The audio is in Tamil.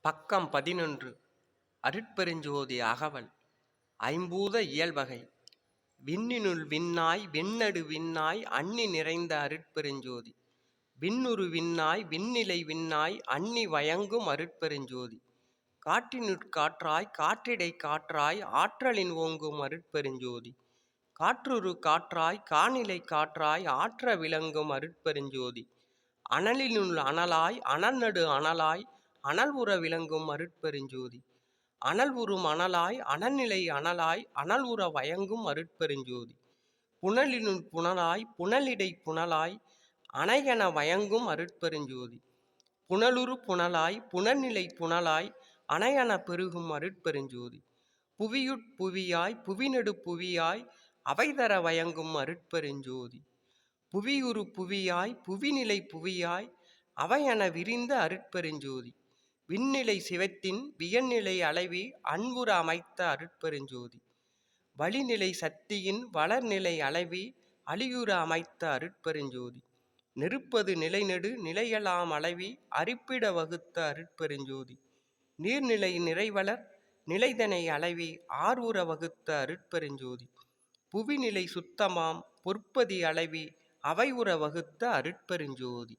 பக்கம் 11. அருட்பெருஞ்சோதி அகவல். ஐம்பூத இயல்வகை. விண்ணினுள் விண்ணாய் விண்ணடு விண்ணாய் அண்ணி நிறைந்த அருட்பெருஞ்சோதி. விண்ணுறு விண்ணாய் விண்ணிலை விண்ணாய் அண்ணி வயங்கும் அருட்பெருஞ்சோதி. காற்றினுட்காற்றாய் காற்றிடை காற்றாய் ஆற்றலின் ஓங்கும் அருட்பெருஞ்சோதி. காற்றுறு காற்றாய் காநிலை காற்றாய் ஆற்ற விளங்கும் அருட்பெருஞ்சோதி. அனலினுள் அனலாய் அனல்நடு அனலாய் அனல் உற விளங்கும் அருட்பெருஞ்சோதி. அனல் உறும் அனலாய் அனல்நிலை அனலாய் அனல் உற வயங்கும் அருட்பெருஞ்சோதி. புனலினுள் புனலாய் புனலிடை புனலாய் அணையென வயங்கும் அருட்பெருஞ்சோதி. புனலுறு புனலாய் புனல்நிலை புனலாய் அணையென பெருகும் அருட்பெருஞ்சோதி. புவியுட்புவியாய் புவிநெடு புவியாய் அவைதர வயங்கும் அருட்பெருஞ்சோதி. புவியுறு புவியாய் புவிநிலை புவியாய் அவையென விரிந்த அருட்பெருஞ்சோதி. விண்ணிலை சிவத்தின் வியன்நிலை அளவி அன்புற அமைத்த அருட்பெருஞ்சோதி. வளிநிலை சக்தியின் வளர்நிலை அளவி அழியுற அமைத்த அருட்பெருஞ்சோதி. நெருப்பது நிலைநெடு நிலையெல்லாம் அளவி அரிப்பிட வகுத்த அருட்பெருஞ்சோதி. நீர்நிலை நிறைவளர் நிலைதனை அளவி ஆர்வுற வகுத்த அருட்பெருஞ்சோதி. புவிநிலை சுத்தமாம் பொற்பதி அளவி அவை உற வகுத்த அருட்பெருஞ்சோதி.